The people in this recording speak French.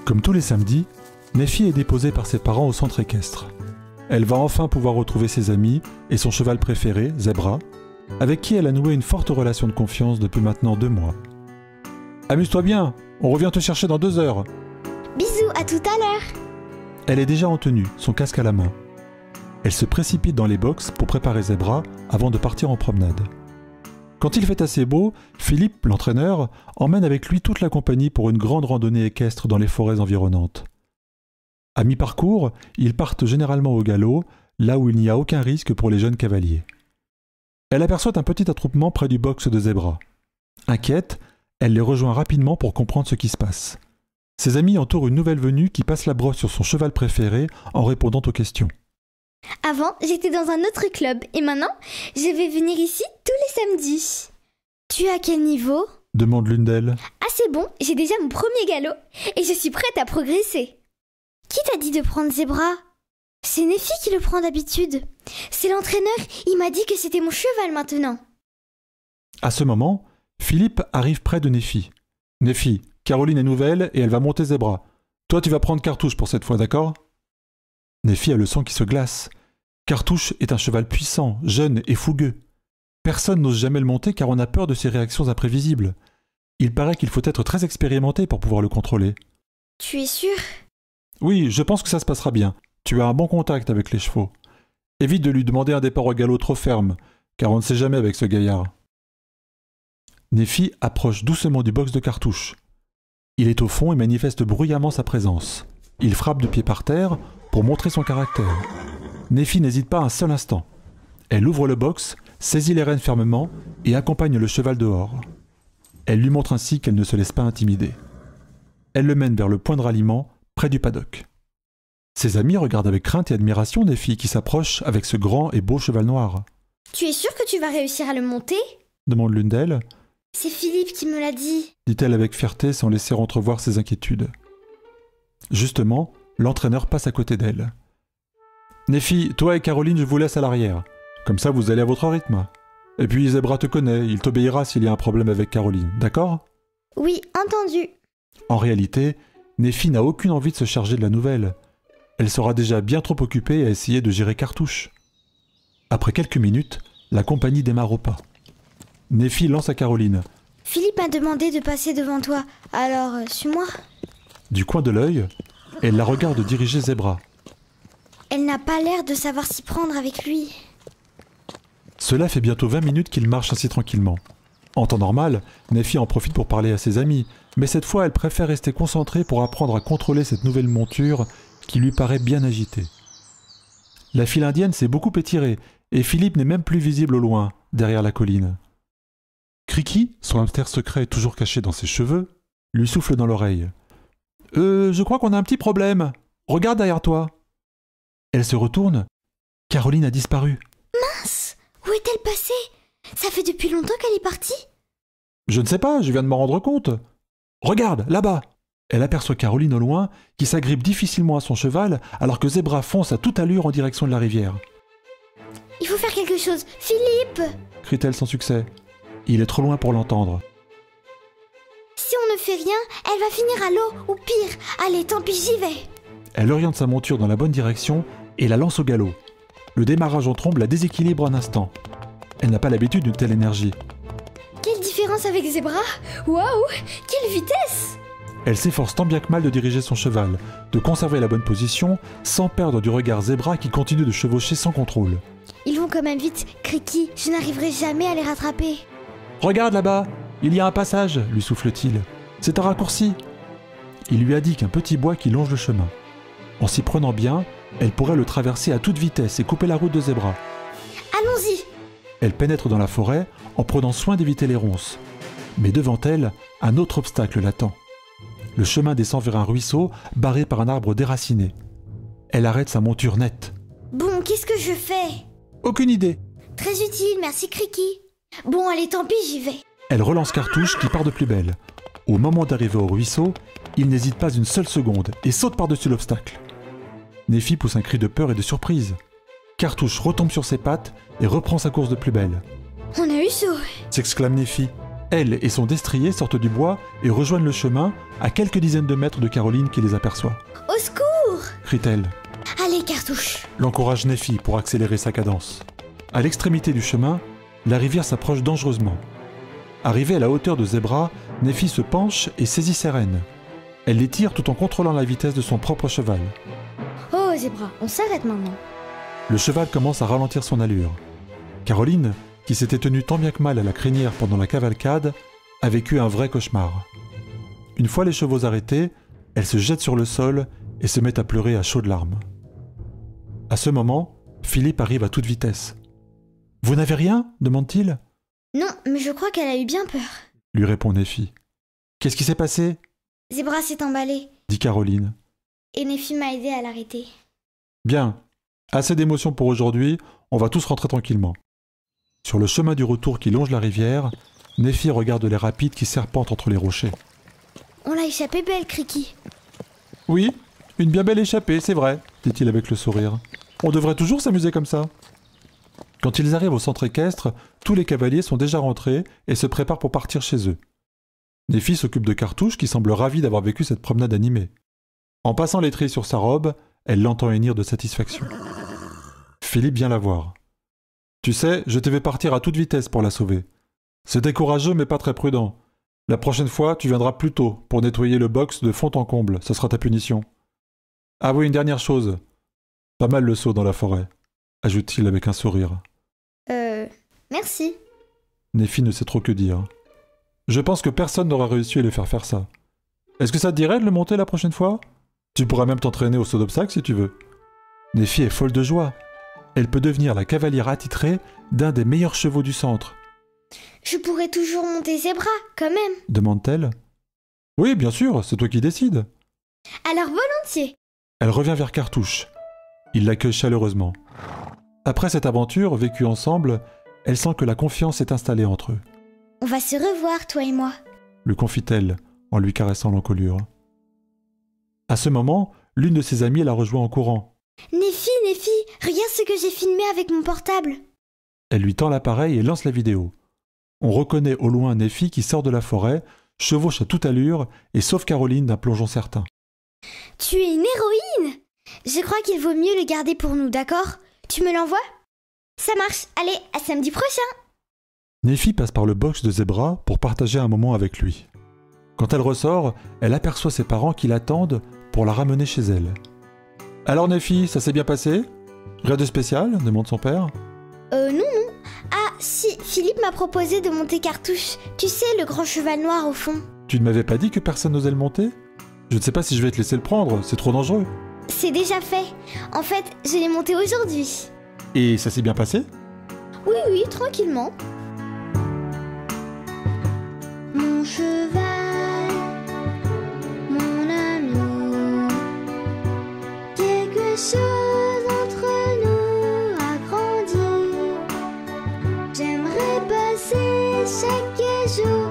Comme tous les samedis, Neffy est déposée par ses parents au centre équestre. Elle va enfin pouvoir retrouver ses amis et son cheval préféré, Zebra, avec qui elle a noué une forte relation de confiance depuis maintenant 2 mois. « Amuse-toi bien, on revient te chercher dans 2 heures !» Bisous, à tout à l'heure. Elle est déjà en tenue, son casque à la main. Elle se précipite dans les box pour préparer Zebra avant de partir en promenade. Quand il fait assez beau, Philippe, l'entraîneur, emmène avec lui toute la compagnie pour une grande randonnée équestre dans les forêts environnantes. À mi-parcours, ils partent généralement au galop, là où il n'y a aucun risque pour les jeunes cavaliers. Elle aperçoit un petit attroupement près du box de Zebra. Inquiète, elle les rejoint rapidement pour comprendre ce qui se passe. Ses amis entourent une nouvelle venue qui passe la brosse sur son cheval préféré en répondant aux questions. Avant, j'étais dans un autre club et maintenant, je vais venir ici tous les samedis. Tu es à quel niveau ? Demande l'une d'elles. Ah, c'est bon, j'ai déjà mon premier galop et je suis prête à progresser. Qui t'a dit de prendre Zebra ? C'est Neffy qui le prend d'habitude. C'est l'entraîneur, il m'a dit que c'était mon cheval maintenant. À ce moment, Philippe arrive près de Neffy. « Neffy, Caroline est nouvelle et elle va monter Zebra. Toi, tu vas prendre Cartouche pour cette fois, d'accord ?» Neffy a le sang qui se glace. Cartouche est un cheval puissant, jeune et fougueux. Personne n'ose jamais le monter car on a peur de ses réactions imprévisibles. Il paraît qu'il faut être très expérimenté pour pouvoir le contrôler. Tu es sûr ? Oui, je pense que ça se passera bien. Tu as un bon contact avec les chevaux. Évite de lui demander un départ au galop trop ferme, car on ne sait jamais avec ce gaillard. Neffy approche doucement du box de Cartouche. Il est au fond et manifeste bruyamment sa présence. Il frappe de pied par terre pour montrer son caractère. Neffy n'hésite pas un seul instant. Elle ouvre le box, saisit les rênes fermement et accompagne le cheval dehors. Elle lui montre ainsi qu'elle ne se laisse pas intimider. Elle le mène vers le point de ralliement, près du paddock. Ses amis regardent avec crainte et admiration Neffy qui s'approche avec ce grand et beau cheval noir. « Tu es sûr que tu vas réussir à le monter ?» demande l'une d'elles. « C'est Philippe qui me l'a dit. » dit-elle avec fierté sans laisser entrevoir ses inquiétudes. Justement, l'entraîneur passe à côté d'elle. « Neffy, toi et Caroline, je vous laisse à l'arrière. Comme ça, vous allez à votre rythme. Et puis Zebra te connaît, il t'obéira s'il y a un problème avec Caroline, d'accord ?»« Oui, entendu. » En réalité, Neffy n'a aucune envie de se charger de la nouvelle. Elle sera déjà bien trop occupée à essayer de gérer Cartouche. Après quelques minutes, la compagnie démarre au pas. Neffy lance à Caroline. « Philippe m'a demandé de passer devant toi, alors suis-moi. » Du coin de l'œil, elle la regarde diriger Zebra. Elle n'a pas l'air de savoir s'y prendre avec lui. Cela fait bientôt 20 minutes qu'ils marchent ainsi tranquillement. En temps normal, Neffy en profite pour parler à ses amis, mais cette fois elle préfère rester concentrée pour apprendre à contrôler cette nouvelle monture qui lui paraît bien agitée. La file indienne s'est beaucoup étirée, et Philippe n'est même plus visible au loin, derrière la colline. Criki, son hamster secret toujours caché dans ses cheveux, lui souffle dans l'oreille. « je crois qu'on a un petit problème. Regarde derrière toi. » Elle se retourne. Caroline a disparu. « Mince, où est-elle passée ? Ça fait depuis longtemps qu'elle est partie ?» « Je ne sais pas, je viens de m'en rendre compte. Regarde, là-bas !» Elle aperçoit Caroline au loin, qui s'agrippe difficilement à son cheval, alors que Zebra fonce à toute allure en direction de la rivière. « Il faut faire quelque chose, Philippe !» crie-t-elle sans succès. Il est trop loin pour l'entendre. « Si on ne fait rien, elle va finir à l'eau, ou pire. Allez, tant pis, j'y vais !» Elle oriente sa monture dans la bonne direction et la lance au galop. Le démarrage en trombe la déséquilibre un instant. Elle n'a pas l'habitude d'une telle énergie. Quelle différence avec Zebra ! Waouh ! Quelle vitesse ! Elle s'efforce tant bien que mal de diriger son cheval, de conserver la bonne position, sans perdre du regard Zebra qui continue de chevaucher sans contrôle. Ils vont quand même vite, Criki, je n'arriverai jamais à les rattraper. Regarde là-bas, il y a un passage, lui souffle-t-il. C'est un raccourci. Il lui indique un petit bois qui longe le chemin. En s'y prenant bien, elle pourrait le traverser à toute vitesse et couper la route de Zebra. Allons-y. Elle pénètre dans la forêt en prenant soin d'éviter les ronces. Mais devant elle, un autre obstacle l'attend. Le chemin descend vers un ruisseau barré par un arbre déraciné. Elle arrête sa monture nette. Bon, qu'est-ce que je fais ? Aucune idée. Très utile, merci Criki. Bon, allez, tant pis, j'y vais. Elle relance Cartouche qui part de plus belle. Au moment d'arriver au ruisseau, il n'hésite pas une seule seconde et saute par-dessus l'obstacle. Neffy pousse un cri de peur et de surprise. Cartouche retombe sur ses pattes et reprend sa course de plus belle. On a eu chaud, s'exclame Neffy. Elle et son destrier sortent du bois et rejoignent le chemin à quelques dizaines de mètres de Caroline qui les aperçoit. Au secours! Crie-t-elle. Allez, Cartouche! L'encourage Nephi pour accélérer sa cadence. À l'extrémité du chemin, la rivière s'approche dangereusement. Arrivée à la hauteur de Zebra, Nephi se penche et saisit ses rênes. Elle les tire tout en contrôlant la vitesse de son propre cheval. Oh, Zebra, on s'arrête maintenant. Le cheval commence à ralentir son allure. Caroline, qui s'était tenue tant bien que mal à la crinière pendant la cavalcade, a vécu un vrai cauchemar. Une fois les chevaux arrêtés, elle se jette sur le sol et se met à pleurer à chaudes larmes. À ce moment, Philippe arrive à toute vitesse. « Vous n'avez rien ?» demande-t-il. « Non, mais je crois qu'elle a eu bien peur. » lui répond Nephi. « Qu'est-ce qui s'est passé ?» Zebra s'est emballé. Dit Caroline. Et Nephi m'a aidé à l'arrêter. Bien, assez d'émotions pour aujourd'hui, on va tous rentrer tranquillement. Sur le chemin du retour qui longe la rivière, Nephi regarde les rapides qui serpentent entre les rochers. On l'a échappé belle, Criki. Oui, une bien belle échappée, c'est vrai, dit-il avec le sourire. On devrait toujours s'amuser comme ça. Quand ils arrivent au centre équestre, tous les cavaliers sont déjà rentrés et se préparent pour partir chez eux. Nephi s'occupe de Cartouche qui semble ravie d'avoir vécu cette promenade animée. En passant l'étrier sur sa robe, elle l'entend hennir de satisfaction. Philippe vient la voir. « Tu sais, je devais partir à toute vitesse pour la sauver. C'était courageux mais pas très prudent. La prochaine fois, tu viendras plus tôt pour nettoyer le box de fond en comble, ce sera ta punition. Ah oui, une dernière chose. Pas mal le saut dans la forêt, ajoute-t-il avec un sourire. Merci. Nephi ne sait trop que dire. Je pense que personne n'aura réussi à le faire ça. Est-ce que ça te dirait de le monter la prochaine fois? Tu pourras même t'entraîner au saut d'obstacle si tu veux. Nephi est folle de joie. Elle peut devenir la cavalière attitrée d'un des meilleurs chevaux du centre. Je pourrais toujours monter Zebra, quand même. Demande-t-elle. Oui, bien sûr, c'est toi qui décides. Alors volontiers. Elle revient vers Cartouche. Il l'accueille chaleureusement. Après cette aventure vécue ensemble, elle sent que la confiance est installée entre eux. On va se revoir, toi et moi. Le confie-t-elle en lui caressant l'encolure. À ce moment, l'une de ses amies la rejoint en courant. Nephi, regarde ce que j'ai filmé avec mon portable. Elle lui tend l'appareil et lance la vidéo. On reconnaît au loin Nephi qui sort de la forêt, chevauche à toute allure et sauve Caroline d'un plongeon certain. Tu es une héroïne! Je crois qu'il vaut mieux le garder pour nous, d'accord? Tu me l'envoies? Ça marche, allez, à samedi prochain! Nephi passe par le box de Zebra pour partager un moment avec lui. Quand elle ressort, elle aperçoit ses parents qui l'attendent pour la ramener chez elle. « Alors Nephi, ça s'est bien passé? Rien de spécial ?» demande son père. Non. Ah, si, Philippe m'a proposé de monter Cartouche. Tu sais, le grand cheval noir au fond. Tu ne m'avais pas dit que personne n'osait le monter? Je ne sais pas si je vais te laisser le prendre, c'est trop dangereux. C'est déjà fait. En fait, je l'ai monté aujourd'hui. Et ça s'est bien passé? Oui, tranquillement. Mon cheval, mon ami, quelque chose entre nous a grandi. J'aimerais passer chaque jour